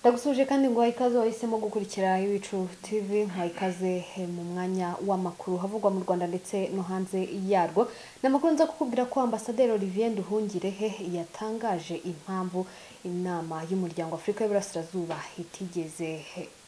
Ndagusuje kandi ngo ikaze wahisemo gukurikira Ibicu TV ikaze mu mwanya w'amakuru havugwa mu Rwanda ndetse no hanze yarwo. Namakuru nza kukubwira ko Ambassadeur Olivier Nduhungirehe yatangaje impamvu inama y'umuryango Afrika y'Iburasirazuba itigeze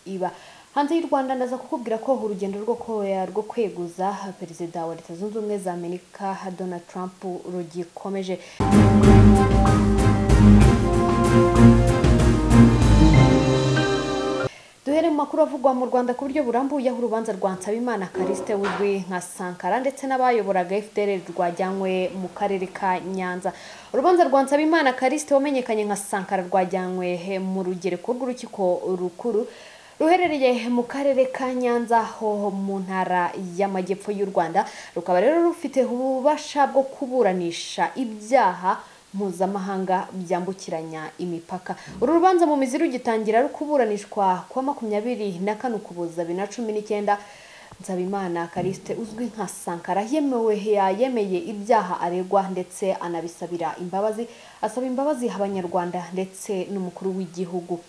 iba hanze y'u Rwanda. Ndaza kukubwira ko urugendo rwo kweguza perezida wa Leta Zunze Ubumwe za Amerika Donald Trump rugikomeje. Duhere mu makuru avugwa mu Rwanda ku buryo burambuye urubanza rwa Nsabimana Callixte uzwi nka Sankara ndetse n'abayoboraga FDL rwajyanywe mu karere ka Nyanza. Urubanza rwa Nsabimana Callixte wamenyekanye nka Sankara rwajyanywe mu rugereko rw'urukiko rukuru ruherereye mu karere ka Nyanza ho mu ntara y'Amajyepfo y'u Rwanda, rukaba rero rufite ububasha bwo kuburanisha ibyaha mpuzamahanga byambukiranya imipaka. Uru rubanza mu mizi rugitangira rukuburanishwa kwa 24 Ukuboza 2019, Nsabimana Callixte uzwi nka Sankara yemeye ibyaha aregwa ndetse anabisabira imbabazi, asaba imbabazi abanyarwanda ndetse n'umukuru w'igihugu.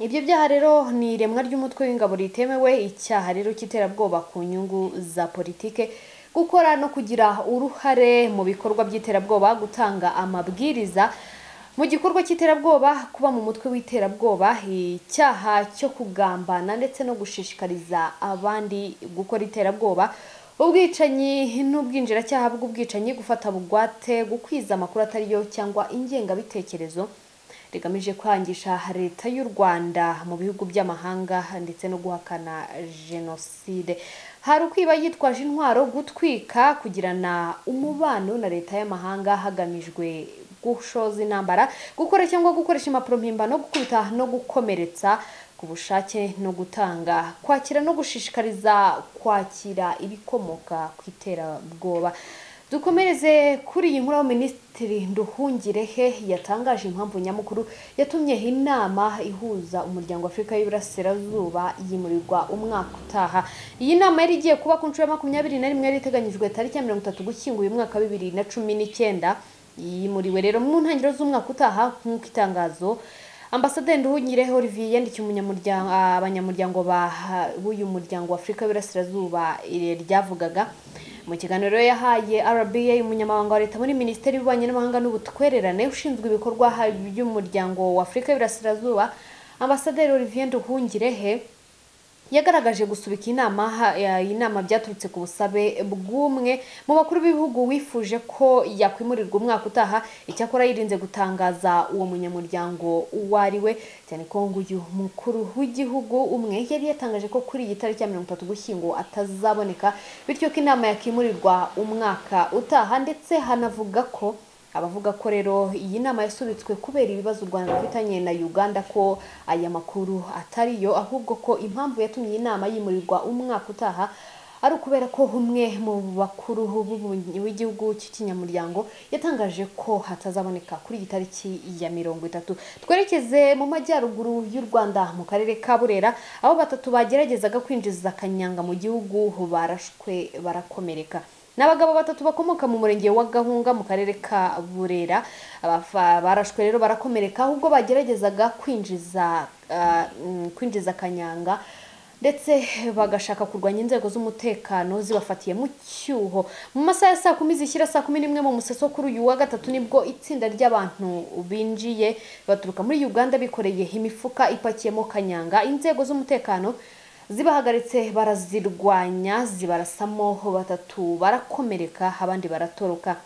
Ibyo byaha rero ni iremwa ry'umutwe w'ingabo ritemewe, icyaha rero cy'iterabwoba ku nyungu za politike, gukora no kugira uruhare mu bikorwa by'iterabwoba, gutanga amabwiriza mu gikorwa cy'iterabwoba, kuba mu mutwe w'iterabwoba, icyaha cyo kugambana ndetse no gushishikariza abandi gukora iterabwoba, ubwicanyi n'ubwinjiracyaha bw'ubwicanyi, gufata bugwate, gukwiza amakuru atariyo cyangwa ingengabitekerezo rigamije kwangisha Leta y'u Rwanda mu bihugu by'amahanga ndetse no guhakana jenoside. Hari ukwiba yitwaje intwaro, gutwika, kugirana umubano na Leta y'amahanga hagamijwe gushoza intambara, gukora cyangwa gukoresha impapuro mpimbano, gukubita no gukomeretsa ku bushake, no gutanga, kwakira no gushishikariza kwakira ibikomoka ku iterabwoba. Dukomereze kuri iyi nkuru aho Minisitiri Nduhungirehe yatangaje impamvu nyamukuru yatumye inama ihuza umuryango Afrika y'Iburasirazuba yimurirwa umwaka utaha. Iyi nama yari igiye kuba ku nshuro ya 21 yari iteganyijwe tariki ya 30 Ugushyingo uyu mwaka 2019, yimuriwe rero mu ntangiriro z'umwaka utaha nk'uko itangazo Ambassadeur Nduhungirehe Olivier yandikiye abanyamuryango b'uyu muryango wa Afrika y'Iburasirazuba ryavugaga. Mu kiganiro yahaye RBA, umunyamabanga wa Leta muri Minisiteri y'Ububanyi n'Amahanga n'Ubutwererane ushinzwe ibikorwa by'umuryango wa Afrika y'Iburasirazuba, Ambassadeur Olivier Nduhungirehe yagaragaje gusubika inama byaturutse ku busabe bw'umwe mu bakuru b'ibihugu wifuje ko yakwimurirwa umwaka utaha. Icyakora yirinze gutangaza uwo munyamuryango uwariwe, cyane ko uyu mukuru w'igihugu umwe yari yatangaje ko kuri iyi tariki ya 30 Ugushyingo atazaboneka, bityo ko inama yakimurirwa umwaka utaha. Ndetse hanavuga ko abavuga ko rero iyi nama yasubitswe kubera ibibazo u Rwanda rufitanye na Uganda, ko aya makuru atariyo, ahubwo ko impamvu yatumye inama yimurirwa umwaka utaha ari ukubera ko umwe mu bakuru w'igihugu cy'ikinyamuryango yatangaje ko hatazaboneka kuri iyi tariki ya 30. Twerekeze mu majyaruguru y'u Rwanda mu karere ka Burera, aho batatu bageragezaga kwinjiza kanyanga mu gihugu barashwe barakomereka. N'abagabo batatu bakomoka mu murenge wa Gahunga mu karere ka Burera barashwe rero barakomereka ubwo bageragezaga kwinjiza kanyanga ndetse bagashaka kurwanya inzego z'umutekano zibafatiye mu cyuho. Mu masaha ya saa 10 zishyira saa 11 mu museso kuri uyu wa gatatu nibwo itsinda ry'abantu binjiye baturuka muri Uganda bikoreye imifuka ipakiyemo kanyanga. Inzego z'umutekano zibahagaritse barazirwanya, zibarasamo, batatu barakomereka abandi baratoroka.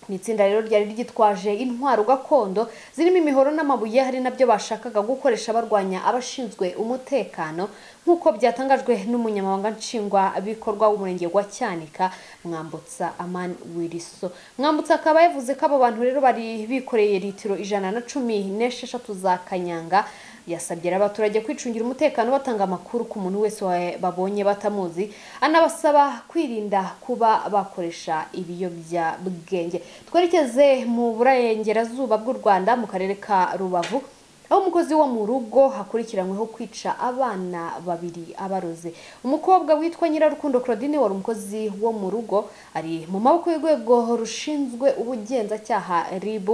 Ni itsinda rero ryari ryitwaje intwaro gakondo zirimo imihoro n'amabuye, hari nabyo bashakaga gukoresha barwanya abashinzwe umutekano, nk'uko byatangajwe n'umunyamabanga nshingwa bikorwa w'umurenge wa Cyanika Mwambutsa Aman Wiliso. Mwambutsa akaba yavuze ko abo bantu rero bari bikoreye litiro 116 za kanyanga. Yasabye abaturage kwicungira umutekano batanga amakuru ku muntu wese babonye batamuzi, anabasaba kwirinda kuba bakoresha ibiyobyabwenge. Twerekeze mu burengerazuba bw'u Rwanda mu karere ka Rubavu, aho umukozi wo mu rugo hakurikiranyweho kwica abana babiri abaroze. Umukobwa witwa Nyirarukundo Claudine wari umukozi wo mu rugo ari mu maboko y'urwego rushinzwe ubugenzacyaha RIB,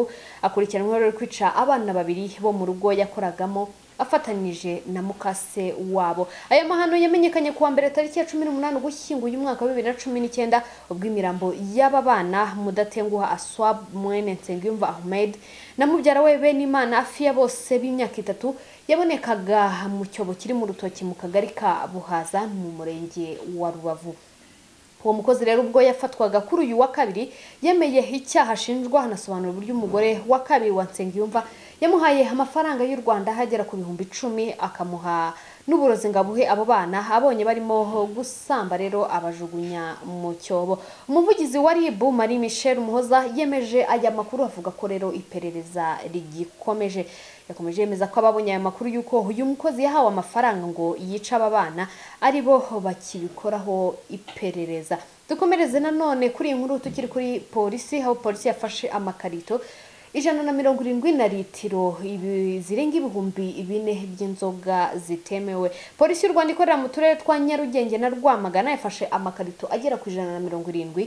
akurikiranyweho kwica abana babiri bo mu rugo yakoragamo afatanyije na mukase wabo. Aya mahano yamenyekanye kuwa mbere tariki ya 18 Ugushyingo uyu mwaka wa 2019 ubwo imirambo y'aba bana Mudatenguha Aswab mwene Nsengiyumva Ahmed na mubyara we Benimana Afia bose b'imyaka 3 yabonekaga mu cyobo kiri mu rutoki mu kagari ka Buhaza mu murenge wa Rubavu. Uwo mukozi rero ubwo yafatwaga kuri uyu wa kabiri yemeye icyaha ashinjwa, hanasobanura uburyo umugore wa kabiri wa Nsengiyumva yamuhaye amafaranga y'u Rwanda hagera ku 10,000 akamuha n'uburozi ngabuhe abo bana abonye barimo gusamba rero abajugunya mu cyobo. Umuvugizi wa RIB Marie Michel Muhoza yemeje aya makuru avuga ko rero iperereza rigikomeje. Yakomeje yemeza ko ababonye aya makuru yuko uyu mukozi yahawe amafaranga ngo yica aba bana ari bo bakibikoraho iperereza. Dukomereze nanone kuri inkuru tukiri kuri polisi, aho polisi yafashe amakarito 170 litiro zirenga ibihumbi 4 by'inzoga zitemewe. Polisi y'u Rwanda ikorera mu turere twa Nyarugenge na Rwamagana yafashe amakarito agera ku 170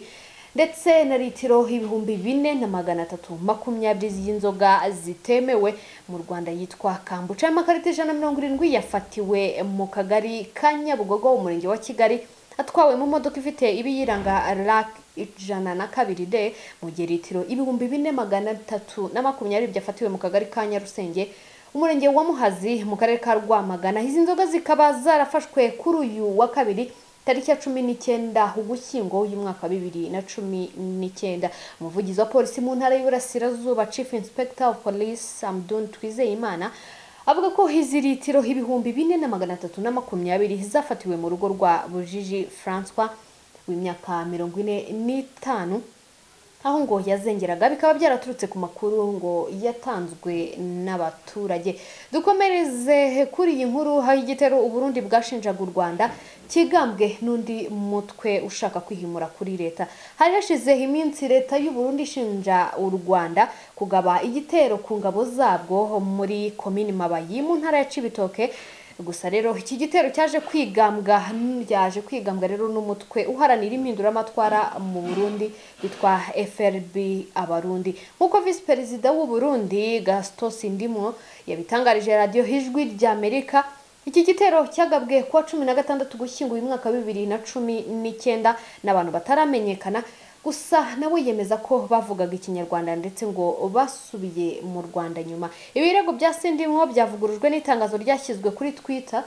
ndetse na litiro ibihumbi 4,320 y'inzoga zitemewe mu Rwanda yitwa Kambuca. Amakarito 170 yafatiwe mu kagari ka Nyabugogo umurenge wa Kigali, atwawe mu modoka ifite ibiyiranga RAC 102D, mu gihe litiro ibihumbi 4,320 byafatiwe mu kagari ka Nyarusenge umurenge wa Muhazi mu karere ka Rwamagana. Izi nzoga zikaba zarafashwe kuri uyu wa kabiri tariki ya 19 Ugushyingo uyu mwaka wa 2019. Umuvugizi wa polisi mu ntara y'Iburasirazuba Chief Inspector of Police Amdun Twizeyimana avuga ko izi litiro ibihumbi 4,320 zafatiwe mu rugo rwa Bujiji François w'imyaka 45 aho ngo yazengeraga, bikaba byaraturutse ku makuru ngo yatanzwe n'abaturage. Dukomereze kuri iyi nkuru, aho igitero Uburundi bwashinjaga u Rwanda kigambwe n'undi mutwe ushaka kwihimura kuri leta. Hari hashize iminsi leta y'u Burundi ishinja u Rwanda kugaba igitero ku ngabo zabwo muri komini Mabayi mu ntara ya Cibitoke. Gusa rero iki gitero cyaje kwigambwa rero n'umutwe uharanira impinduramatwara mu Burundi witwa FRB Abarundi. Nkuko Vice Perezida w'u Burundi Gaston Sindimwo yabitangarije radio Ijwi ry'Amerika, iki gitero cyagabwe kwa 16 Ugushyingo uyu mwaka wa 2019 n'abantu bataramenyekana. Gusa nawe yemeza ko bavugaga ikinyarwanda ndetse ngo basubiye mu Rwanda nyuma. Ibirego bya Sindimwo byavugurujwe n'itangazo ryashyizwe kuri Twitter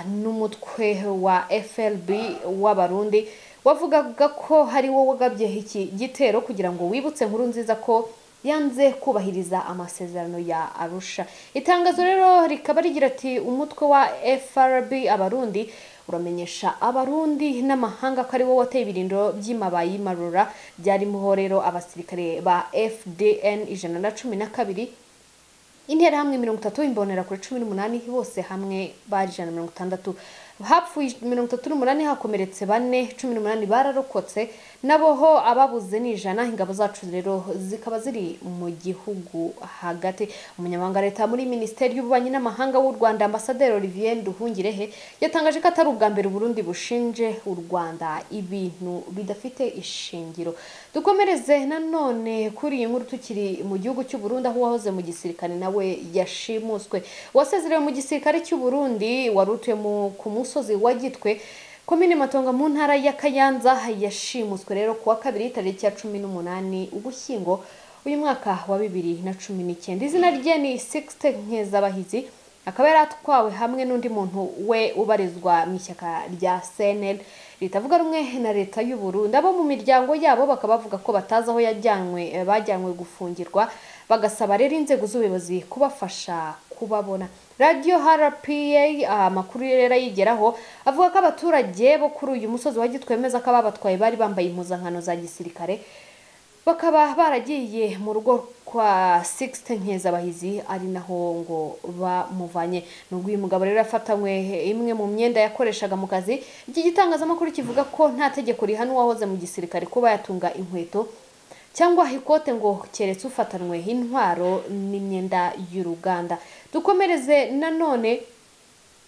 n'umutwe wa FRB w'Abarundi wavugaga ko hari wo wagabye iki gitero kugira ngo wibutse Nkurunziza ko yanze kubahiriza amasezerano ya Arusha. Itangazo rero rikaba rigira ati umutwe wa FRB Abarundi uramenyesha Abarundi n'amahanga ko ari wo wateye ibirindiro by'Imabayi Marura byarimo rero abasirikare ba FDN 112, interahamwe 30, imbonera kuri 18, bose hamwe bari 160. Hapfuye 38, hakomeretse 4, 18 bararokotse nabo ho ababuze ni 100. Ingabo zacu rero zikaba ziri mu gihugu hagati. Umunyamabanga leta muri Minisiteri y'Ububanyi n'Amahanga w'u Rwanda Ambassadeur Olivier Nduhungirehe yatangaje ko atari ubwa mbere Burundi bushinje u Rwanda ibintu bidafite ishingiro. Dukomereze nanone kuri iyi nkuru tukiri mu gihugu cy'u Burundi, aho wahoze mu gisirikare nawe yashimuswe. Wasezerewe mu gisirikare cy'u Burundi warutuye ku musozi wa Gitwe komine Matongo mu ntara ya Kayanza yashimuswe rero kuwa kabiri tariki ya 18 Ugushyingo uyu mwaka wa 2019. Izina rye ni Sixte Nkezabahizi, akaba yaratwawe hamwe n'undi muntu we ubarizwa mu ishyaka rya CNL ritavuga rumwe na leta y'u Burundi. Abo mu miryango yabo bakaba bavuga ko batazi aho bajyanywe gufungirwa, bagasaba rero inzego z'ubuyobozi kubafasha kubabona. Radio RPA amakuru rero yigeraho avuga ko abaturage bo kuri uyu musozi wa Gitwe bemeza ko ababatwaye bari bambaye impuzankano za gisirikare, bakaba baragiye mu rugo kwa Sixte Nkezabahizi ari naho ngo bamuvanye. Nubwo uyu mugabo rero yafatanywe imwe mu myenda yakoreshaga mu kazi, iki gitangazamakuru kivuga ko nta tegeko rihana uwahoze mu gisirikare kuba yatunga inkweto cyangwa ikote ngo keretse ufatanwe intwaro n'imyenda y'uruganda. Dukomereze nanone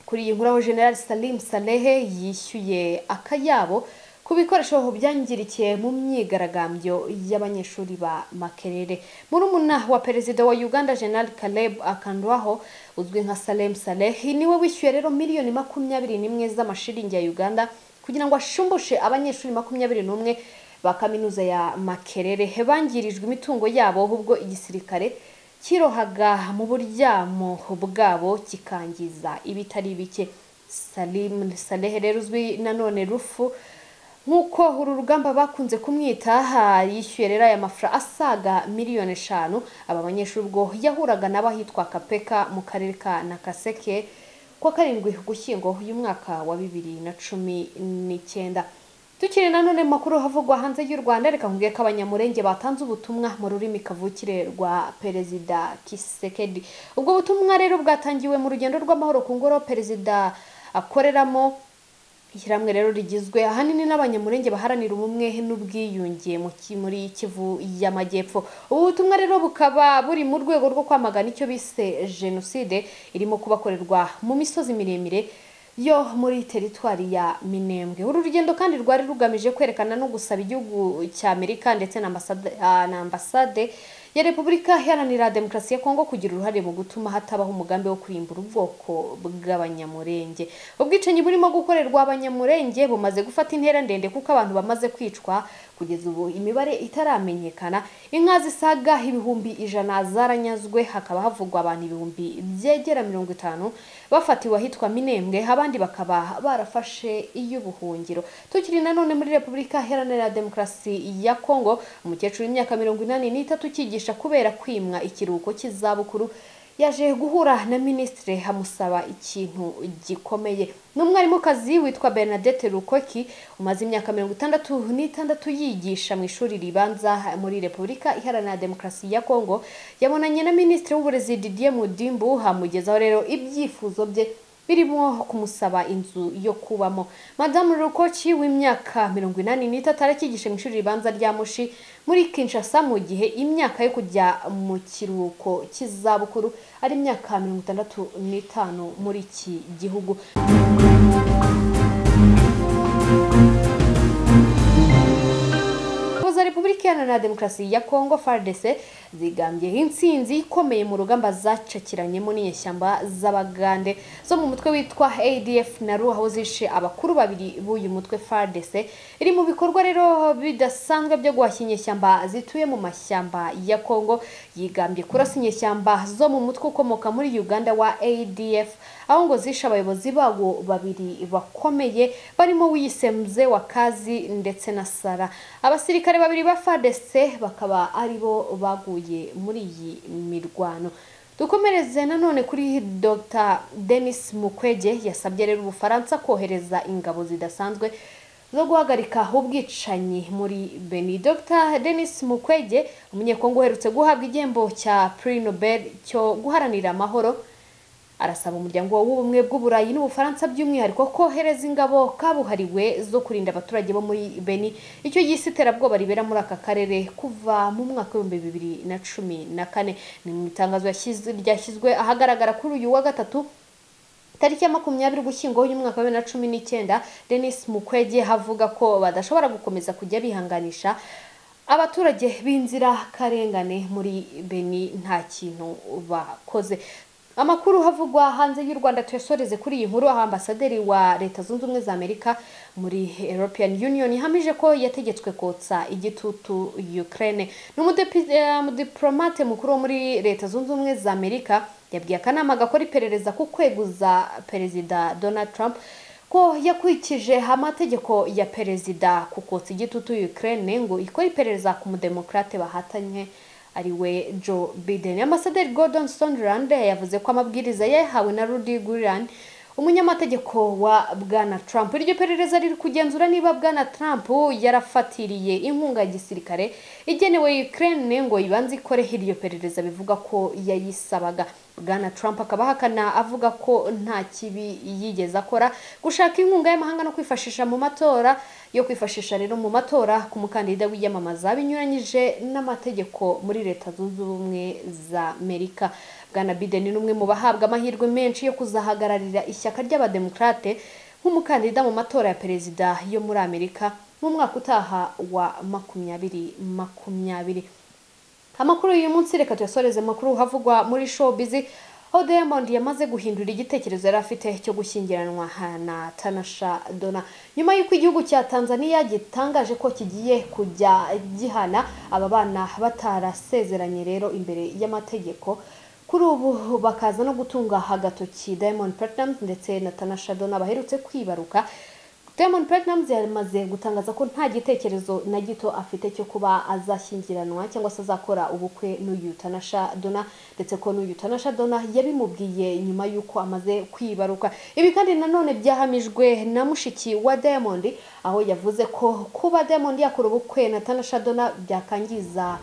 kuri iyi nkuru, aho General Salim Salehe yishyuye akayabo ku bikoresho byangirikiye mu myigaragambyo y'abanyeshuri ba Makerere. Murumuna wa perezida wa Uganda General Caleb Akandwaho uzwi nka Salem Saleh niwe wishyuye rero miliyoni 21 z'amashiringi ya Uganda kugira ngo ashumbushe abanyeshuri 21 ba kaminuza ya Makerere bangirijwe imitungo yabo ahubwo igisirikare kirohaga mu buryamo bwabo kikangiza ibitari bike. Salim Saleh rero uzwi nanone Rufu nkuko uru rugamba bakunze kumwita yishyuye rero aya mafra asaga miliyoni 5 aba banyeshuri ubwo yahuraga n'abahitwa Kapeka mu karere ka Nakaseke kwa karindwi Ugushyingo uyu mwaka wa 2019. Tukiri nanone makuru havugwa hanze y'u Rwanda, reka nkubwiye ko abanyamurenge batanze ubutumwa mu rurimi kavukire rwa perezida Kisekedi. Ubwo butumwa rero bwatangiwe mu rugendo rw'amahoro ku ngoro perezida akoreramo. Ishyirahamwe rero rigizwe ahanini n'abanyamurenge baharanira ubumwe n'ubwiyunge muri Kivu y'Amajyepfo. Ubu butumwa rero bukaba buri mu rwego rwo kwamagana icyo bise jenoside irimo kubakorerwa mu misozi miremire yo muri teritwari ya Minembwe. Uru rugendo kandi rwari rugamije kwerekana no gusaba igihugu cya Amerika ndetse na ambasade ya Repubulika Iharanira Demokarasi ya Kongo kugira uruhare mu gutuma hatabaho umugambi wo kurimbura ubwoko bw'abanyamurenge. Ubwicanyi burimo gukorerwa abanyamurenge bumaze gufata intera ndende kuko abantu bamaze kwicwa kugeza ubu imibare itaramenyekana. Inka zisaga ibihumbi 100 zaranyazwe, hakaba havugwa abantu ibihumbi byegera 50 bafatiwe ahitwa Minembwe, abandi bakaba barafashe iy'ubuhungiro. Tukiri nanone muri Repubulika Iharanira Demokarasi ya Kongo, umukecuru w'imyaka 83 ukigisha kubera kwimwa ikiruhuko cy'izabukuru yaje guhura na ministre hamusaba ikintu gikomeye. N'umwarimukazi witwa Bernadette Rukoki umaze imyaka 66 yigisha mu ishuri ribanza muri Repubulika Iharanira Demokarasi ya Kongo yabonanye na ministre w'uburezi Didier Mudimbu hamugezaho rero ibyifuzo bye birimo kumusaba inzu yo kubamo. Madame Rukoki w'imyaka 83 arakigisha mu ishuri ribanza rya Mushi muri Kinshasa mu gihe imyaka yo kujya mu kiruhuko cy'izabukuru ari imyaka 65 muri iki gihugu. Repubulika Iharanira Demokarasi ya Kongo FARDC zigambye intsinzi ikomeye mu rugamba zacakiranyemo n'inyeshyamba z'Abagande zo mu mutwe witwa ADF na aho zishe abakuru babiri b'uyu mutwe. FARDC iri mu bikorwa rero bidasanzwe byo guhashya inyeshyamba zituye mu mashyamba ya Kongo, yigambye kurasa inyeshyamba zo mu mutwe ukomoka muri Uganda wa ADF aho ngo zishe abayobozi babo babiri bakomeye barimo Wisemze wa Kazi ndetse na Sara. Abasirikare babiri ba FARDC bakaba aribo baguye muri iyi mirwano. Dukomereze nanone kuri Dr Denis Mukwege yasabye rero Ubufaransa kohereza ingabo zidasanzwe zo guhagarika ubwicanyi muri Beni. Dr Denis Mukwege umunyekongo uherutse guhabwa igihembo cya Prix Nobel cyo guharanira amahoro arasaba umuryango w'ubumwe bw'Uburayi n'Ubufaransa by'umwihariko kohereza ingabo kabuhariwe zo kurinda abaturage bo muri Beni icyo gisiterabwoba ribera muri aka karere kuva mu mwaka wa 2014. Ni mu itangazo ryashyizwe ahagaragara kuri uyu wa gatatu tariki ya 20 Ugushyingo uyu mwaka wa 2019. Denis Mukwege havuga ko badashobora gukomeza kujya bihanganisha abaturage b'inzira karengane muri Beni nta kintu bakoze. Amakuru havugwa hanze y'u Rwanda tuyasoreze kuri iyi nkuru. Ambasaderi wa Leta Zunze Ubumwe za Amerika muri European Union hamije ko yategetswe kotsa igitutu Ukraine. N'umudiplomate mukuru muri Leta Zunze Ubumwe za Amerika yabwiye akanama gakora iperereza ku kweguza perezida Donald Trump ko yakwikije amategeko ya perezida ku kotsa igitutu Ukraine ngo ikora iperereza ku mudemokrate bahatanye ariwe Joe Biden. Ambasaderi Gordon Sondland yavuze ko amabwiriza yahawe na Rudy Giuliani umunyamategeko wa Bwana Trump. Iryo perereza riri kugenzura niba Bwana Trump yarafatiriye inkunga ya gisirikare igenewe Ukraine ngo ibanze ikore. Iryo perereza bivuga ko yayisabaga. Bwana Trump akabahakana avuga ko nta kibi yigeze akora gushaka inkunga y'amahanga no kwifashisha mu matora yo kwifashisha rero mu matora ku mukandida wiyamamaza binyuranyije n'amategeko muri Leta Zunze Ubumwe za Amerika. Bwana Biden ni umwe mu bahabwa amahirwe menshi yo kuzahagararira ishyaka ry'abademokrate nk'umukandida mu matora ya perezida yo muri Amerika mu mwaka utaha wa 2020. Amakuru uyu munsi reka tuyasoreze amakuru havugwa muri showbiz, aho Diamond yamaze guhindura igitekerezo yari afite cyo gushyingiranwa na Tanasha Donna nyuma y'uko igihugu cya Tanzania gitangaje ko kigiye kujya gihana aba bana batarasezeranye rero imbere y'amategeko. Kuri ubu bakaza no gutunga agatoki Diamond Platnumz ndetse na Tanasha Donna baherutse kwibaruka. Diamond Platnumz yamaze gutangaza ko nta gitekerezo na gito afite cyo kuba azashyingiranwa cyangwa se azakora ubukwe n'uyu Tanasha Donna, ndetse ko n'uyu Tanasha Donna yabimubwiye nyuma y'uko amaze kwibaruka. Ibi kandi nanone byahamijwe na mushiki wa Diamond, aho yavuze ko kuba Diamond yakora ubukwe na Tanasha Donna byakangiza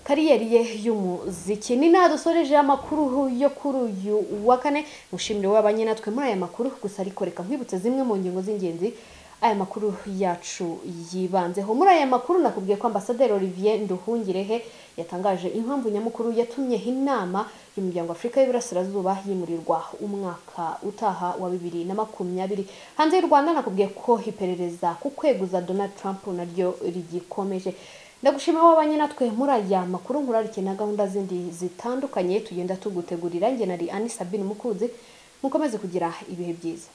kariyeri ye y'umuziki. Ni nadusoreje amakuru yo kuri uyu wa kane. Mushimire wabanye natwe muri aya makuru, gusa ariko reka nkwibutse zimwe mu ngingo z'ingenzi aya makuru yacu yibanzeho. Muri aya makuru nakubwiye ko Ambasaderi Olivier Nduhungirehe yatangaje impamvu nyamukuru yatumye inama y'umuryango Afrika y'Iburasirazuba yimurirwa umwaka utaha wa 2020. Hanze y'u Rwanda nakubwiye ko iperereza ku kweguza Donald Trump naryo rigikomeje. Ndagushimira wabanye natwe muri aya makuru, nkurarike na gahunda zindi zitandukanye tugenda tugutegurira. Nge nari Ani Sabine Mukuzi, mukomeze kugira ibihe byiza.